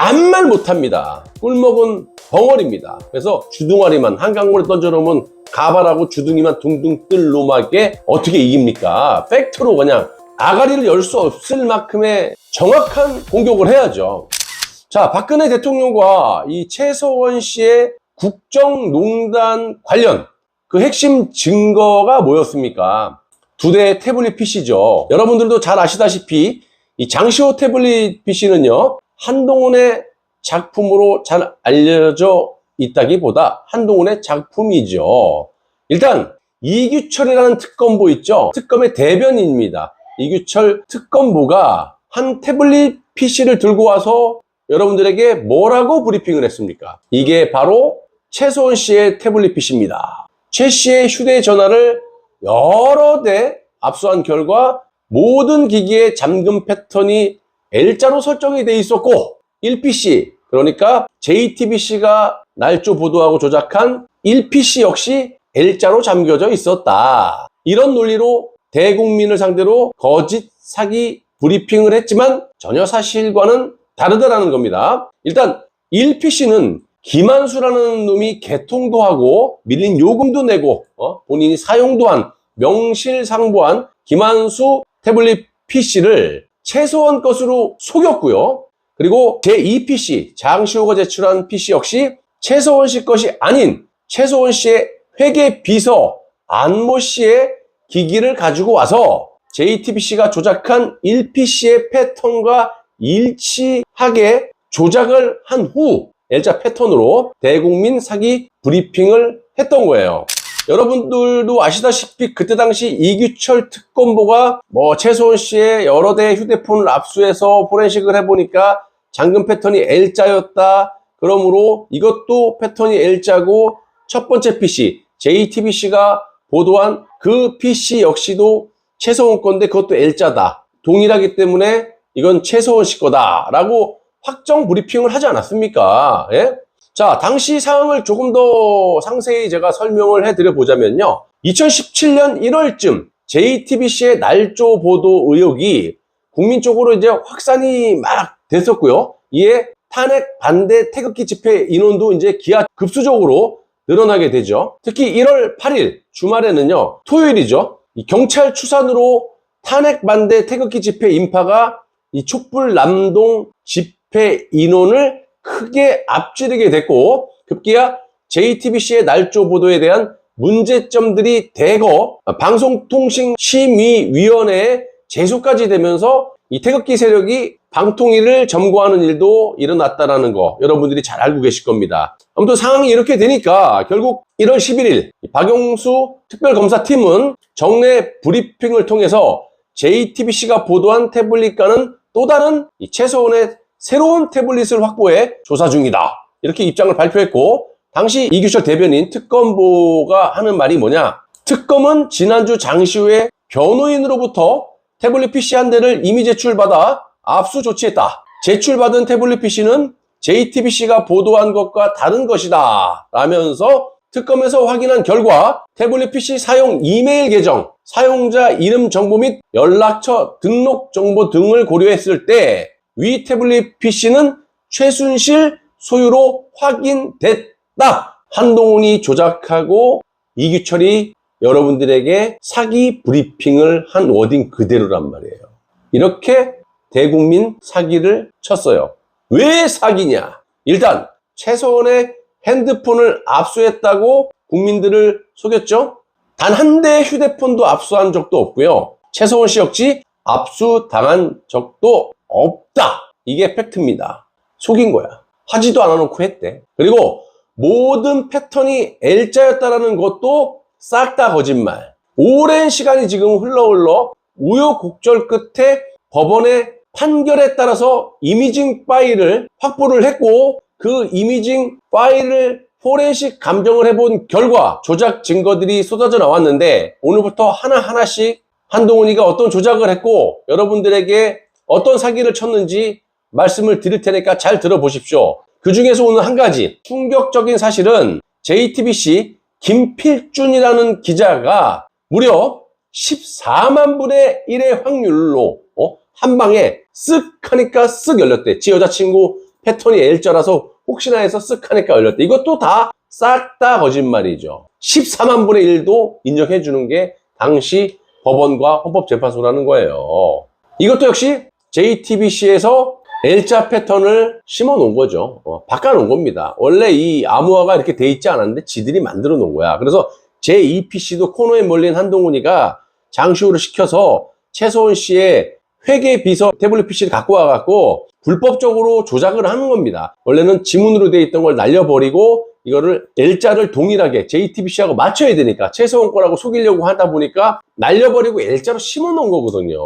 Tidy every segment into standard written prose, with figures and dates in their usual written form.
아무 말 못합니다. 꿀먹은 벙어리입니다. 그래서 주둥아리만 한강물에 던져놓으면 가발하고 주둥이만 둥둥 뜰 놈에게 어떻게 이깁니까? 팩트로 그냥 아가리를 열 수 없을 만큼의 정확한 공격을 해야죠. 자, 박근혜 대통령과 이 최서원 씨의 국정농단 관련 그 핵심 증거가 뭐였습니까? 2대 태블릿 PC죠. 여러분들도 잘 아시다시피 이 장시호 태블릿 PC는요, 한동훈의 작품으로 잘 알려져 있다기보다 한동훈의 작품이죠. 일단 이규철이라는 특검보 있죠. 특검의 대변인입니다. 이규철 특검보가 한 태블릿 PC를 들고 와서 여러분들에게 뭐라고 브리핑을 했습니까? 이게 바로 최서원 씨의 태블릿 PC입니다. 최 씨의 휴대전화를 여러 대 압수한 결과 모든 기기의 잠금 패턴이 L자로 설정이 돼 있었고 1PC, 그러니까 JTBC가 날조 보도하고 조작한 1PC 역시 L자로 잠겨져 있었다. 이런 논리로 대국민을 상대로 거짓 사기 브리핑을 했지만 전혀 사실과는 다르다라는 겁니다. 일단 1PC는 김한수라는 놈이 개통도 하고 밀린 요금도 내고 본인이 사용도 한 명실상부한 김한수 태블릿 PC를 최서원 것으로 속였고요. 그리고 제2PC 장시호가 제출한 PC 역시 최서원 씨 것이 아닌 최서원 씨의 회계 비서 안모 씨의 기기를 가지고 와서 JTBC가 조작한 1PC의 패턴과 일치하게 조작을 한 후 L자 패턴으로 대국민 사기 브리핑을 했던 거예요. 여러분들도 아시다시피 그때 당시 이규철 특검보가 최서원 씨의 여러 대 휴대폰을 압수해서 포렌식을 해보니까 잠금 패턴이 L자였다. 그러므로 이것도 패턴이 L자고 첫 번째 PC JTBC가 보도한 그 PC 역시도 최서원 건데 그것도 L자다. 동일하기 때문에 이건 최서원 씨 거다 라고 확정 브리핑을 하지 않았습니까? 예? 자, 당시 상황을 조금 더 상세히 제가 설명을 해드려 보자면요. 2017년 1월쯤 JTBC의 날조 보도 의혹이 국민 쪽으로 이제 확산이 막 됐었고요. 이에 탄핵 반대 태극기 집회 인원도 이제 기하급수적으로 늘어나게 되죠. 특히 1월 8일 주말에는요, 토요일이죠. 이 경찰 추산으로 탄핵 반대 태극기 집회 인파가 이 촛불 남동 집회 인원을 크게 앞지르게 됐고 급기야 JTBC의 날조 보도에 대한 문제점들이 대거 방송통신심의위원회에 제소까지 되면서 이 태극기 세력이 방통위를 점거하는 일도 일어났다는 거 여러분들이 잘 알고 계실 겁니다. 아무튼 상황이 이렇게 되니까 결국 1월 11일 박영수 특별검사팀은 정례 브리핑을 통해서 JTBC가 보도한 태블릿과는 또 다른 이 최서원의 새로운 태블릿을 확보해 조사 중이다. 이렇게 입장을 발표했고 당시 이규철 대변인 특검보가 하는 말이 뭐냐. 특검은 지난주 장시호의 변호인으로부터 태블릿 PC 한 대를 이미 제출받아 압수 조치했다. 제출받은 태블릿 PC는 JTBC가 보도한 것과 다른 것이다. 라면서 특검에서 확인한 결과 태블릿 PC 사용 이메일 계정, 사용자 이름 정보 및 연락처 등록 정보 등을 고려했을 때 위 태블릿 PC는 최순실 소유로 확인됐다. 한동훈이 조작하고 이규철이 여러분들에게 사기 브리핑을 한 워딩 그대로란 말이에요. 이렇게 대국민 사기를 쳤어요. 왜 사기냐? 일단 최서원의 핸드폰을 압수했다고 국민들을 속였죠. 단 한 대의 휴대폰도 압수한 적도 없고요. 최서원 씨 역시 압수당한 적도 없다. 이게 팩트입니다. 속인 거야. 하지도 않아놓고 했대. 그리고 모든 패턴이 L자였다라는 것도 싹 다 거짓말. 오랜 시간이 지금 흘러 우여곡절 끝에 법원의 판결에 따라서 이미징 파일을 확보를 했고 그 이미징 파일을 포렌식 감정을 해본 결과 조작 증거들이 쏟아져 나왔는데 오늘부터 하나하나씩 한동훈이가 어떤 조작을 했고 여러분들에게 어떤 사기를 쳤는지 말씀을 드릴 테니까 잘 들어보십시오. 그 중에서 오늘 한 가지 충격적인 사실은 JTBC 김필준이라는 기자가 무려 14만 분의 1의 확률로 한 방에 쓱 하니까 쓱 열렸대. 지 여자친구 패턴이 L자라서 혹시나 해서 쓱 하니까 열렸다. 이것도 다 싹 다 거짓말이죠. 14만 분의 1도 인정해 주는 게 당시 법원과 헌법재판소라는 거예요. 이것도 역시 JTBC에서 L자 패턴을 심어 놓은 거죠. 바꿔 놓은 겁니다. 원래 이 암호화가 이렇게 돼 있지 않았는데 지들이 만들어 놓은 거야. 그래서 제2PC도 코너에 몰린 한동훈이가 장시호를 시켜서 최소원 씨의 회계 비서 태블릿 PC를 갖고 와갖고 불법적으로 조작을 하는 겁니다. 원래는 지문으로 돼 있던 걸 날려버리고 이거를 L자를 동일하게 JTBC하고 맞춰야 되니까 최소원 거라고 속이려고 하다 보니까 날려버리고 L자로 심어 놓은 거거든요.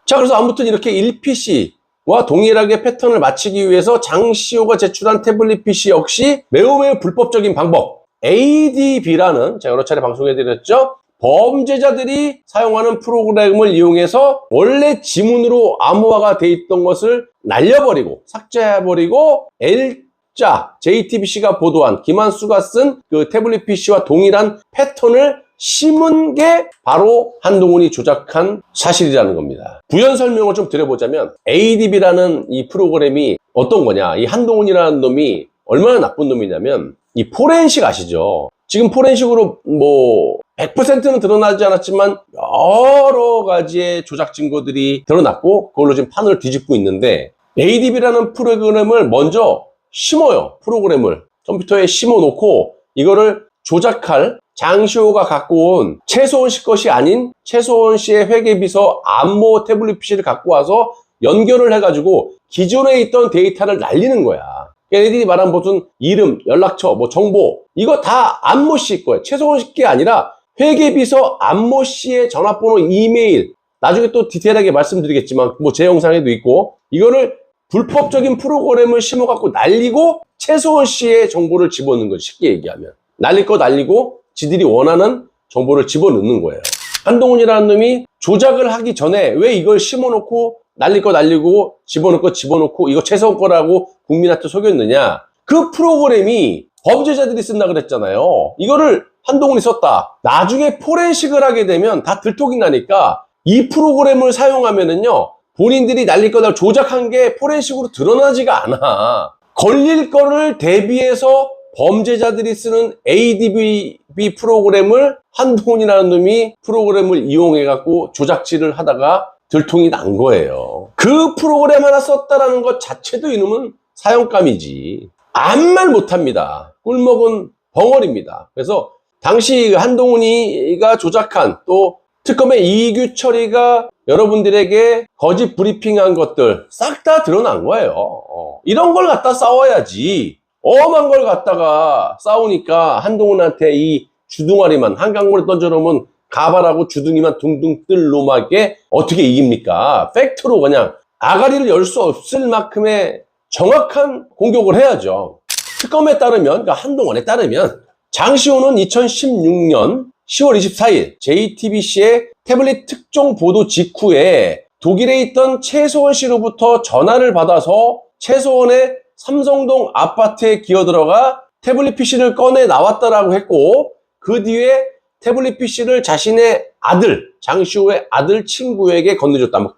자, 그래서 아무튼 이렇게 1PC와 동일하게 패턴을 맞추기 위해서 장시호가 제출한 태블릿 PC 역시 매우 불법적인 방법, ADB라는 제가 여러 차례 방송해드렸죠. 범죄자들이 사용하는 프로그램을 이용해서 원래 지문으로 암호화가 돼 있던 것을 날려버리고 삭제해버리고 L자, JTBC가 보도한 김한수가 쓴 그 태블릿 PC와 동일한 패턴을 심은 게 바로 한동훈이 조작한 사실이라는 겁니다. 부연 설명을 좀 드려보자면 ADB라는 이 프로그램이 어떤 거냐, 이 한동훈이라는 놈이 얼마나 나쁜 놈이냐면 이 포렌식 아시죠? 지금 포렌식으로 뭐 100%는 드러나지 않았지만 여러 가지의 조작 증거들이 드러났고 그걸로 지금 판을 뒤집고 있는데, ADB라는 프로그램을 먼저 심어요. 프로그램을 컴퓨터에 심어 놓고 이거를 조작할 장시호가 갖고 온 최소원 씨 것이 아닌 최소원 씨의 회계비서 암호 태블릿 PC를 갖고 와서 연결을 해가지고 기존에 있던 데이터를 날리는 거야. 얘네들이 말한 무슨 이름, 연락처, 뭐 정보, 이거 다 안모 씨 거예요. 최소원 씨 게 아니라 회계비서 안모 씨의 전화번호, 이메일, 나중에 또 디테일하게 말씀드리겠지만 뭐 제 영상에도 있고, 이거를 불법적인 프로그램을 심어갖고 날리고 최소원 씨의 정보를 집어넣는 거지. 쉽게 얘기하면 날릴 거 날리고 지들이 원하는 정보를 집어넣는 거예요. 한동훈이라는 놈이 조작을 하기 전에 왜 이걸 심어놓고 날릴 거 날리고 집어넣을 거 집어넣고 이거 최소원 거라고 국민한테 속였느냐. 그 프로그램이 범죄자들이 쓴다 그랬잖아요. 이거를 한동훈이 썼다. 나중에 포렌식을 하게 되면 다 들통이 나니까 이 프로그램을 사용하면은요, 본인들이 날릴 거다 조작한 게 포렌식으로 드러나지가 않아. 걸릴 거를 대비해서 범죄자들이 쓰는 ADB 프로그램을 한동훈이라는 놈이 프로그램을 이용해갖고 조작질을 하다가 들통이 난 거예요. 그 프로그램 하나 썼다라는 것 자체도 이놈은 사형감이지. 아무 말 못합니다. 꿀먹은 벙어리입니다. 그래서 당시 한동훈이가 조작한, 또 특검의 이규 처리가 여러분들에게 거짓 브리핑한 것들 싹 다 드러난 거예요. 이런 걸 갖다 싸워야지. 엄한 걸 갖다가 싸우니까 한동훈한테 이 주둥아리만 한강물에 던져놓으면 가발하고 주둥이만 둥둥 뜰 놈에게 어떻게 이깁니까? 팩트로 그냥 아가리를 열 수 없을 만큼의 정확한 공격을 해야죠. 특검에 따르면, 그러니까 한동훈에 따르면 장시호는 2016년 10월 24일 JTBC의 태블릿 특종 보도 직후에 독일에 있던 최소원 씨로부터 전화를 받아서 최소원의 삼성동 아파트에 기어 들어가 태블릿 PC를 꺼내 나왔다라고 했고, 그 뒤에 태블릿 PC를 자신의 아들, 장시호의 아들 친구에게 건네줬다. 뭐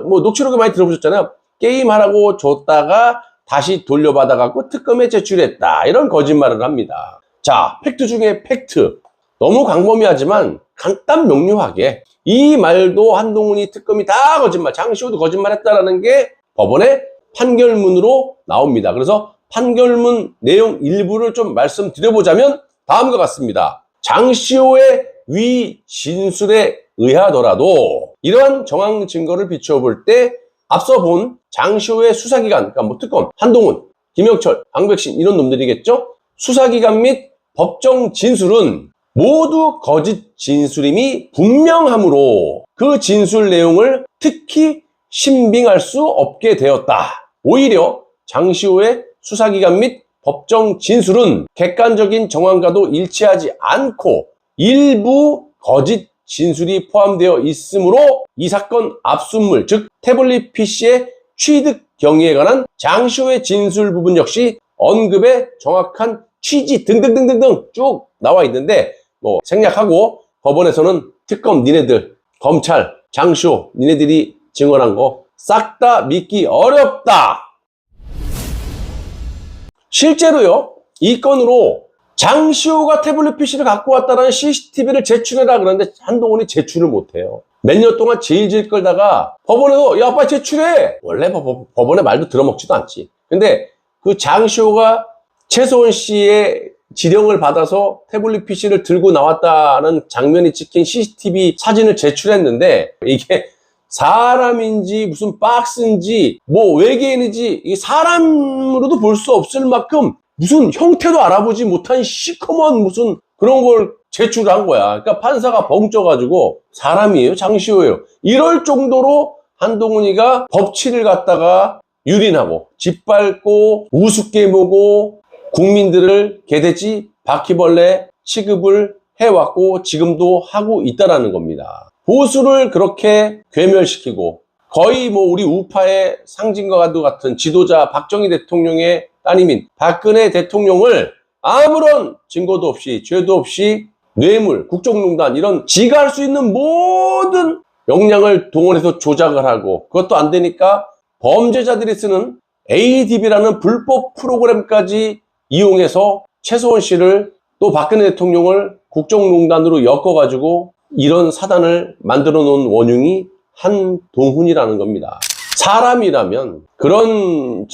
뭐 녹취록을 많이 들어보셨잖아요. 게임하라고 줬다가 다시 돌려받아갖고 특검에 제출했다. 이런 거짓말을 합니다. 자, 팩트 중에 팩트. 너무 광범위하지만 간단 명료하게 이 말도 한동훈이 특검이 다 거짓말, 장시호도 거짓말했다라는 게 법원의 판결문으로 나옵니다. 그래서 판결문 내용 일부를 좀 말씀드려보자면 다음과 같습니다. 장시호의 위 진술에 의하더라도 이러한 정황 증거를 비춰볼 때 앞서 본 장시호의 수사기관, 그러니까 뭐 특검, 한동훈, 김영철, 황백신 이런 놈들이겠죠? 수사기관 및 법정 진술은 모두 거짓 진술임이 분명하므로 그 진술 내용을 특히 신빙할 수 없게 되었다. 오히려 장시호의 수사기관 및 법정 진술은 객관적인 정황과도 일치하지 않고 일부 거짓 진술이 포함되어 있으므로 이 사건 압수물, 즉 태블릿 PC의 취득 경위에 관한 장시호의 진술 부분 역시 언급의 정확한 취지 등등등등등 쭉 나와 있는데, 뭐 생략하고 법원에서는 특검 니네들, 검찰, 장시호 니네들이 증언한 거 싹 다 믿기 어렵다. 실제로요, 이 건으로 장시호가 태블릿 PC를 갖고 왔다는 CCTV를 제출해라 그러는데 한동훈이 제출을 못해요. 몇 년 동안 질질 끌다가 법원에서 야 빨리 제출해. 원래 법원의 말도 들어먹지도 않지. 근데 그 장시호가 최소원 씨의 지령을 받아서 태블릿 PC를 들고 나왔다는 장면이 찍힌 CCTV 사진을 제출했는데 이게 사람인지 무슨 박스인지 뭐 외계인인지 이 사람으로도 볼 수 없을 만큼 무슨 형태도 알아보지 못한 시커먼 무슨 그런 걸 제출한 거야. 그러니까 판사가 벙쪄가지고 사람이에요? 장시호예요? 이럴 정도로 한동훈이가 법치를 갖다가 유린하고 짓밟고 우습게 보고 국민들을 개돼지 바퀴벌레 취급을 해왔고 지금도 하고 있다라는 겁니다. 보수를 그렇게 괴멸시키고 거의 뭐 우리 우파의 상징과 같은 지도자 박정희 대통령의 따님인 박근혜 대통령을 아무런 증거도 없이 죄도 없이 뇌물, 국정농단 이런 지가 할 수 있는 모든 역량을 동원해서 조작을 하고 그것도 안 되니까 범죄자들이 쓰는 ADB라는 불법 프로그램까지 이용해서 최소원 씨를 또 박근혜 대통령을 국정농단으로 엮어가지고 이런 사단을 만들어 놓은 원흉이 한동훈이라는 겁니다. 사람이라면 그런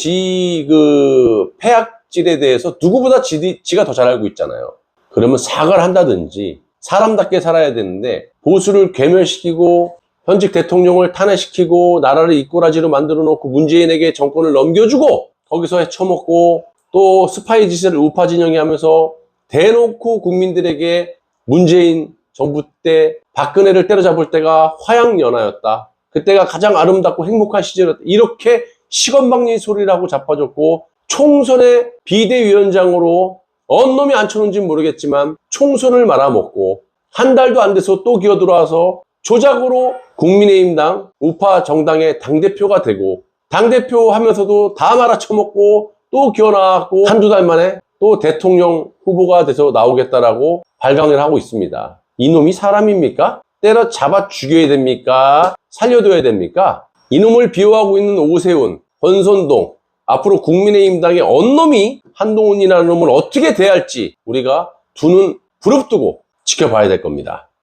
폐악질에 대해서 누구보다 지가 더 잘 알고 있잖아요. 그러면 사과를 한다든지 사람답게 살아야 되는데 보수를 괴멸시키고 현직 대통령을 탄핵시키고 나라를 이꼬라지로 만들어 놓고 문재인에게 정권을 넘겨주고 거기서 헤쳐먹고 또 스파이 짓을 우파 진영이 하면서 대놓고 국민들에게 문재인 정부 때 박근혜를 때려잡을 때가 화양연화였다. 그때가 가장 아름답고 행복한 시절이었다. 이렇게 시건방진 소리를 하고 자빠졌고 총선의 비대위원장으로 언 놈이 앉혀놓은지 모르겠지만 총선을 말아먹고 한 달도 안 돼서 또 기어들어와서 조작으로 국민의힘당 우파 정당의 당대표가 되고 당대표 하면서도 다 말아쳐먹고 또 기어나왔고 한두 달 만에 또 대통령 후보가 돼서 나오겠다라고 발광을 하고 있습니다. 이놈이 사람입니까? 때려잡아 죽여야 됩니까? 살려둬야 됩니까? 이놈을 비호하고 있는 오세훈, 권선동, 앞으로 국민의힘당의 언놈이 한동훈이라는 놈을 어떻게 대할지 우리가 두 눈 부릅뜨고 지켜봐야 될 겁니다.